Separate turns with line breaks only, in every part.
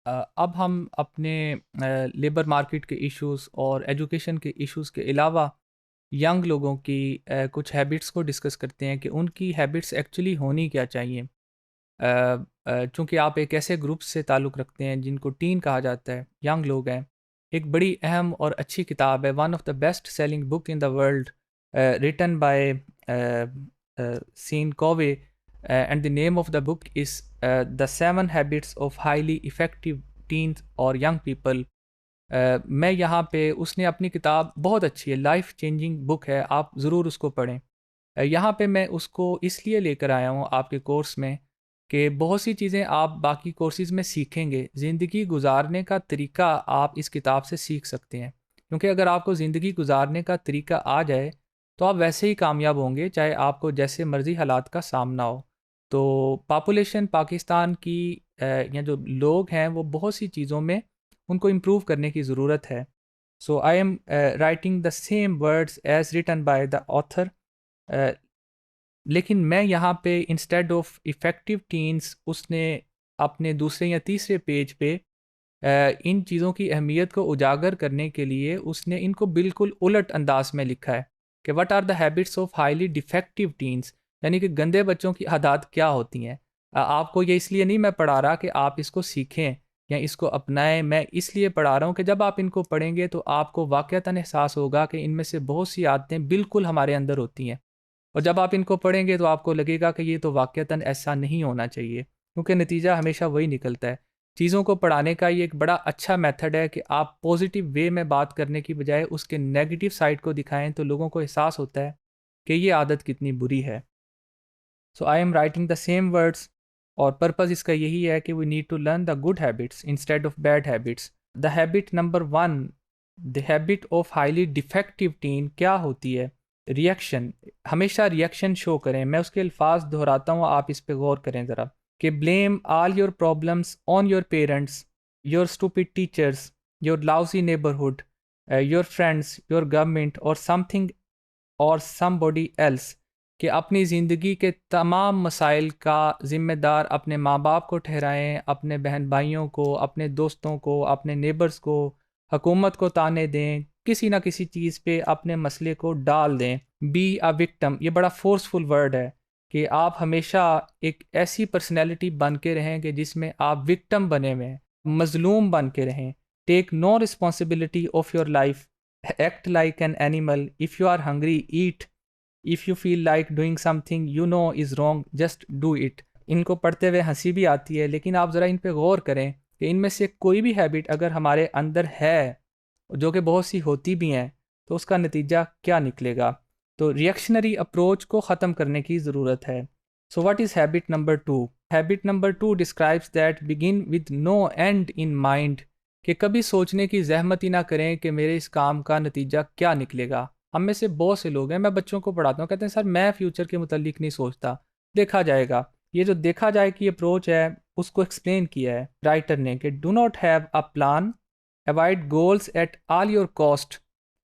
अब हम अपने लेबर मार्केट के इश्यूज़ और एजुकेशन के इश्यूज़ के अलावा यंग लोगों की कुछ हैबिट्स को डिस्कस करते हैं कि उनकी हैबिट्स एक्चुअली होनी क्या चाहिए। चूँकि आप एक ऐसे ग्रुप से ताल्लुक़ रखते हैं जिनको टीन कहा जाता है, यंग लोग हैं। एक बड़ी अहम और अच्छी किताब है, one of the best selling book in the world, written by Sean Covey, and the name of the book is the 7 habits of highly effective teens और यंग पीपल। मैं यहाँ पे उसने अपनी किताब बहुत अच्छी है, लाइफ़ चेंजिंग बुक है, आप ज़रूर उसको पढ़ें। यहाँ पे मैं उसको इसलिए लेकर आया हूँ आपके कोर्स में कि बहुत सी चीज़ें आप बाकी कोर्सेज़ में सीखेंगे। ज़िंदगी गुज़ारने का तरीका आप इस किताब से सीख सकते हैं। क्योंकि अगर आपको ज़िंदगी गुज़ारने का तरीका आ जाए, तो आप वैसे ही कामयाब होंगे, चाहे आपको जैसे मर्ज़ी हालात का सामना हो। तो पॉपुलेशन पाकिस्तान की या जो लोग हैं, वो बहुत सी चीज़ों में उनको इम्प्रूव करने की ज़रूरत है। So I am writing the same words as written by the author. लेकिन मैं यहाँ पे इंस्टेड ऑफ इफ़ेक्टिव टीन्स, उसने अपने दूसरे या तीसरे पेज पे इन चीज़ों की अहमियत को उजागर करने के लिए उसने इनको बिल्कुल उलट अंदाज में लिखा है कि what are the habits of highly defective teens, यानी कि गंदे बच्चों की आदत क्या होती हैं। आपको ये इसलिए नहीं मैं पढ़ा रहा कि आप इसको सीखें या इसको अपनाएं, मैं इसलिए पढ़ा रहा हूँ कि जब आप इनको पढ़ेंगे तो आपको वाक़तन एहसास होगा कि इनमें से बहुत सी आदतें बिल्कुल हमारे अंदर होती हैं। और जब आप इनको पढ़ेंगे तो आपको लगेगा कि ये तो वाक़तन ऐसा नहीं होना चाहिए, क्योंकि नतीजा हमेशा वही निकलता है। चीज़ों को पढ़ाने का ये एक बड़ा अच्छा मेथड है कि आप पॉजिटिव वे में बात करने की बजाय उसके नेगेटिव साइड को दिखाएं, तो लोगों को एहसास होता है कि ये आदत कितनी बुरी है। So I am writing the same words, और पर्पज़ इसका यही है कि we need to learn the good habits instead of bad habits. The habit number 1, the habit of highly defective teen क्या होती है? रिएक्शन। हमेशा रिएक्शन शो करें। मैं उसके अल्फाज दोहराता हूँ, आप इस पे गौर करें ज़रा। कि blame all your problems on your parents, your stupid teachers, your lousy neighbourhood, your friends, your government और समथिंग और समबॉडी एल्स। कि अपनी ज़िंदगी के तमाम मसाइल का ज़िम्मेदार अपने माँ बाप को ठहराएं, अपने बहन भाइयों को, अपने दोस्तों को, अपने नेबर्स को, हुकूमत को ताने दें, किसी ना किसी चीज़ पे अपने मसले को डाल दें। बी अ विक्टम, ये बड़ा फोर्सफुल वर्ड है कि आप हमेशा एक ऐसी पर्सनैलिटी बन के रहें कि जिसमें आप विक्टम बने हुए हैं, मजलूम बन के रहें। Take no responsibility of your life, act like an animal, if you are hungry eat, if you feel like doing something you know is wrong just do it. इनको पढ़ते हुए हंसी भी आती है, लेकिन आप ज़रा इन पे गौर करें कि इनमें से कोई भी हैबिट अगर हमारे अंदर है, जो कि बहुत सी होती भी हैं, तो उसका नतीजा क्या निकलेगा? तो रिएक्शनरी अप्रोच को ख़त्म करने की ज़रूरत है। So what is habit number 2? Habit number 2 describes that begin with no end in mind. कि कभी सोचने की जहमत ही ना करें कि मेरे इस काम का नतीजा क्या निकलेगा। हम में से बहुत से लोग हैं, मैं बच्चों को पढ़ाता हूँ, कहते हैं सर मैं फ्यूचर के मुतल्लिक नहीं सोचता, देखा जाएगा। ये जो देखा जाए की अप्रोच है, उसको एक्सप्लेन किया है राइटर ने कि do not have a plan, avoid goals at all your cost,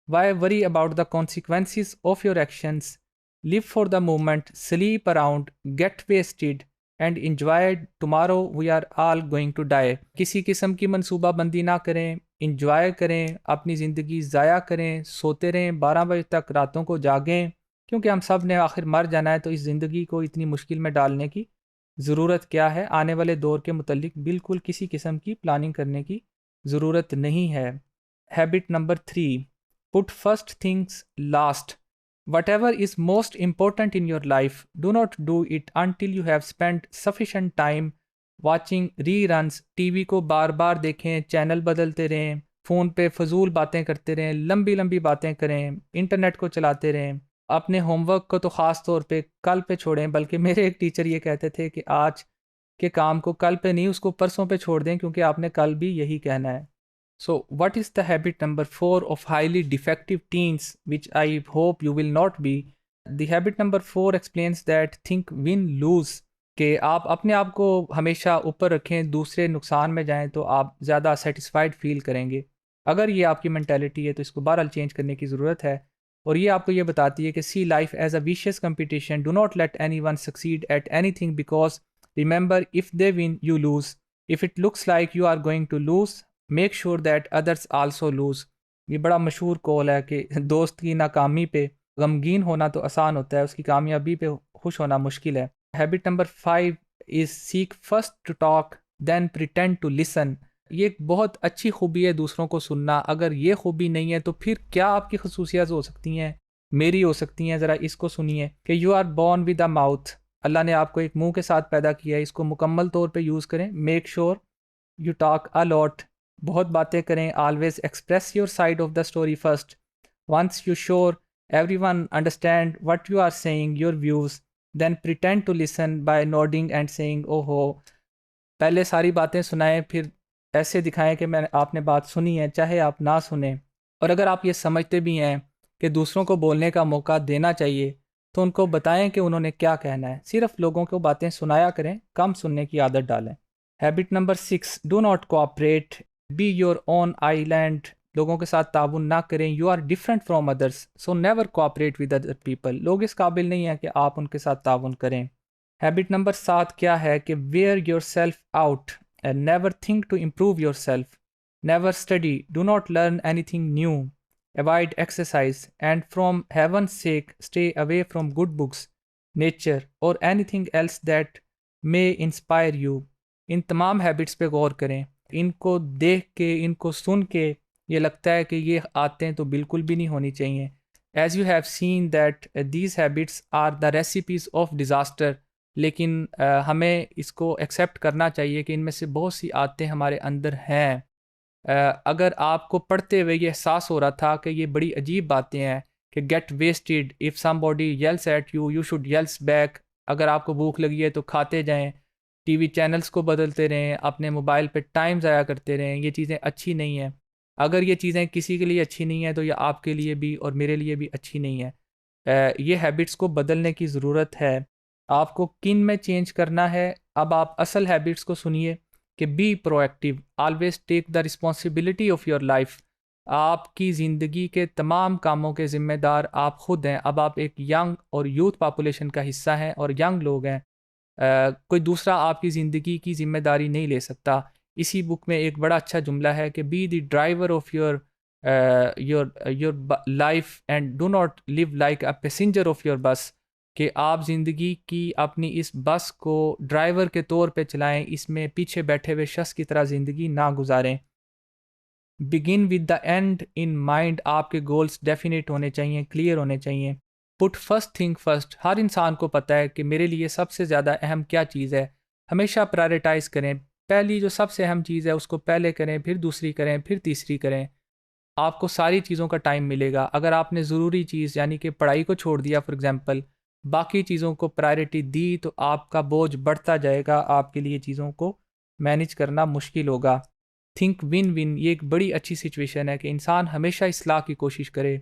why worry about the consequences of your actions, live for the moment, sleep around, get wasted and enjoy tomorrow, we are all going to die. किसी किस्म की मनसूबाबंदी ना करें, enjoy करें, अपनी ज़िंदगी ज़ाया करें, सोते रहें 12 बजे तक, रातों को जागें, क्योंकि हम सब ने आखिर मर जाना है। तो इस ज़िंदगी को इतनी मुश्किल में डालने की ज़रूरत क्या है? आने वाले दौर के मुतल्लिक बिल्कुल किसी किस्म की प्लानिंग करने की ज़रूरत नहीं है। Habit number 3, put first things last. Whatever is most important in your life, do not do it until you have spent sufficient time watching reruns। TV को बार बार देखें, चैनल बदलते रहें, फ़ोन पे फजूल बातें करते रहें, लंबी लंबी बातें करें, इंटरनेट को चलाते रहें। अपने होमवर्क को तो ख़ास तौर पे कल पे छोड़ें, बल्कि मेरे एक टीचर ये कहते थे कि आज के काम को कल पे नहीं, उसको परसों पे छोड़ दें, क्योंकि आपने कल भी यही कहना है। So, what is the habit number 4 of highly defective teens, which I hope you will not be? The habit number 4 explains that think, win, lose। कि आप अपने आप को हमेशा ऊपर रखें, दूसरे नुकसान में जाएं तो आप ज़्यादा सेटिस्फाइड फील करेंगे। अगर ये आपकी मेंटालिटी है तो इसको बहरहाल चेंज करने की ज़रूरत है। और ये आपको ये बताती है कि see life as a vicious competition, do not let any one succeed at any thing, because remember if they win you lose. If it looks like you are going to lose make sure that others also lose. ये बड़ा मशहूर call है कि दोस्त की नाकामी पे गमगीन होना तो आसान होता है, उसकी कामयाबी पे खुश होना मुश्किल है। Habit number 5 is seek first to talk then pretend to listen. ये एक बहुत अच्छी खूबी है दूसरों को सुनना। अगर ये खूबी नहीं है तो फिर क्या आपकी खसूसियात हो सकती हैं, मेरी हो सकती हैं। ज़रा इसको सुनिए कि you are born with a mouth. Allah ने आपको एक मुंह के साथ पैदा किया है, इसको मुकम्मल तौर पे यूज़ करें। Make sure you talk a lot, बहुत बातें करें। Always express your side of the story first. Once you sure everyone understand what you are saying, your views, then pretend to listen by nodding and saying oh ho। पहले सारी बातें सुनाएं, फिर ऐसे दिखाएं कि मैंने आपने बात सुनी है, चाहे आप ना सुने। और अगर आप ये समझते भी हैं कि दूसरों को बोलने का मौका देना चाहिए तो उनको बताएं कि उन्होंने क्या कहना है। सिर्फ लोगों को बातें सुनाया करें, कम सुनने की आदत डालें। Habit number 6, do not cooperate, be your own island. लोगों के साथ ताउन ना करें। You are different from others so never cooperate with other people. लोग इस काबिल नहीं है कि आप उनके साथ ताउन करें। हैबिट नंबर 7 क्या है कि wear your self out and never think to improve your self. Never study, do not learn anything new, avoid exercise and from heaven sake stay away from good books, nature और anything else that may inspire you. इन तमाम habits पे गौर करें। इनको देख के, इनको सुन के ये लगता है कि ये आदतें तो बिल्कुल भी नहीं होनी चाहिए। As you have seen that these habits are the recipes of disaster. लेकिन हमें इसको एक्सेप्ट करना चाहिए कि इनमें से बहुत सी आदतें हमारे अंदर हैं। अगर आपको पढ़ते हुए ये एहसास हो रहा था कि ये बड़ी अजीब बातें हैं कि get wasted, if somebody yells at you you should yells back. अगर आपको भूख लगी है तो खाते जाएं, टीवी चैनल्स को बदलते रहें, अपने मोबाइल पे टाइम ज़ाया करते रहें, ये चीज़ें अच्छी नहीं हैं। अगर ये चीज़ें किसी के लिए अच्छी नहीं है तो ये आपके लिए भी और मेरे लिए भी अच्छी नहीं है। ये हैबिट्स को बदलने की ज़रूरत है। आपको किन में चेंज करना है। अब आप असल हैबिट्स को सुनिए कि be proactive, always take the responsibility of your life. आपकी ज़िंदगी के तमाम कामों के ज़िम्मेदार आप खुद हैं। अब आप एक यंग और यूथ पॉपुलेशन का हिस्सा हैं और यंग लोग हैं। कोई दूसरा आपकी ज़िंदगी की ज़िम्मेदारी नहीं ले सकता। इसी बुक में एक बड़ा अच्छा जुमला है कि be the driver of your your life and do not live like a passenger of your बस। कि आप ज़िंदगी की अपनी इस बस को ड्राइवर के तौर पे चलाएं, इसमें पीछे बैठे हुए शख्स की तरह ज़िंदगी ना गुजारें। Begin with the end in mind, आपके गोल्स डेफिनेट होने चाहिए, क्लियर होने चाहिए। पुट फर्स्ट थिंग फर्स्ट, हर इंसान को पता है कि मेरे लिए सबसे ज़्यादा अहम क्या चीज़ है। हमेशा प्रायोरिटाइज़ करें। पहली जो सबसे अहम चीज़ है उसको पहले करें, फिर दूसरी करें, फिर तीसरी करें। आपको सारी चीज़ों का टाइम मिलेगा। अगर आपने ज़रूरी चीज़ यानी कि पढ़ाई को छोड़ दिया फॉर एग्ज़ाम्पल, बाकी चीज़ों को प्रायोरिटी दी तो आपका बोझ बढ़ता जाएगा, आपके लिए चीज़ों को मैनेज करना मुश्किल होगा। थिंक विन विन, ये एक बड़ी अच्छी सिचुएशन है कि इंसान हमेशा इस्लाह की कोशिश करे,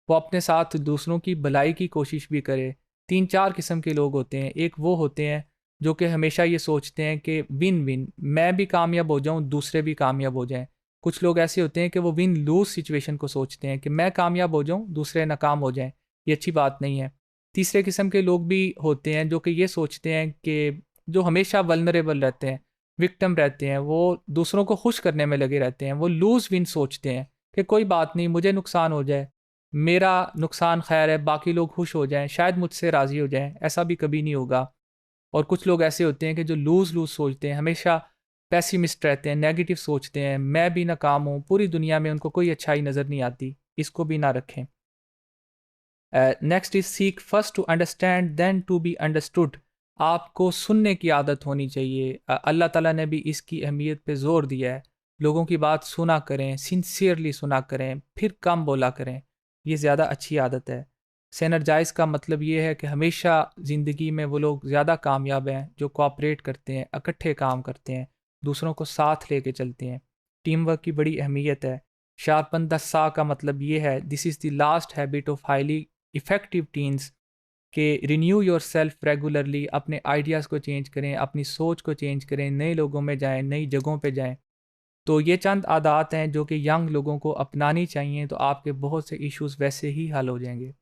वो अपने साथ दूसरों की भलाई की कोशिश भी करे। 3-4 किस्म के लोग होते हैं। एक वो होते हैं जो कि हमेशा ये सोचते हैं कि विन विन, मैं भी कामयाब हो जाऊं, दूसरे भी कामयाब हो जाएं। कुछ लोग ऐसे होते हैं कि वो विन लूज सिचुएशन को सोचते हैं कि मैं कामयाब हो जाऊं, दूसरे नाकाम हो जाएं। ये अच्छी बात नहीं है। तीसरे किस्म के लोग भी होते हैं जो कि ये सोचते हैं कि जो हमेशा वल्नरेबल रहते हैं, विक्टिम रहते हैं, वो दूसरों को खुश करने में लगे रहते हैं। वो लूज विन सोचते हैं कि कोई बात नहीं, मुझे नुकसान हो जाए, मेरा नुकसान खैर है, बाकी लोग खुश हो जाएं, शायद मुझसे राज़ी हो जाएं। ऐसा भी कभी नहीं होगा। और कुछ लोग ऐसे होते हैं कि जो लूज़ लूज़ सोचते हैं, हमेशा पेसिमिस्ट रहते हैं, नेगेटिव सोचते हैं, मैं भी नाकाम हूँ, पूरी दुनिया में उनको कोई अच्छाई नज़र नहीं आती। इसको भी ना रखें। Next is seek first to understand then to be understood. आपको सुनने की आदत होनी चाहिए। अल्लाह ताला ने भी इसकी अहमियत पे ज़ोर दिया है। लोगों की बात सुना करें, सिंसियरली सुना करें, फिर कम बोला करें। ये ज़्यादा अच्छी आदत है। सेनर्जाइज का मतलब ये है कि हमेशा ज़िंदगी में वो लोग ज़्यादा कामयाब हैं जो कोऑपरेट करते हैं, इकट्ठे काम करते हैं, दूसरों को साथ लेके चलते हैं। टीम वर्क की बड़ी अहमियत है। शार्पन द सा का मतलब ये है, this is the last habit of highly effective teens, कि रिन्यू योर सेल्फ रेगुलरली। अपने आइडियाज़ को चेंज करें, अपनी सोच को चेंज करें, नए लोगों में जाएं, नई जगहों पे जाएं। तो ये चंद आदात हैं जो कि यंग लोगों को अपनानी चाहिए, तो आपके बहुत से इश्यूज़ वैसे ही हल हो जाएंगे।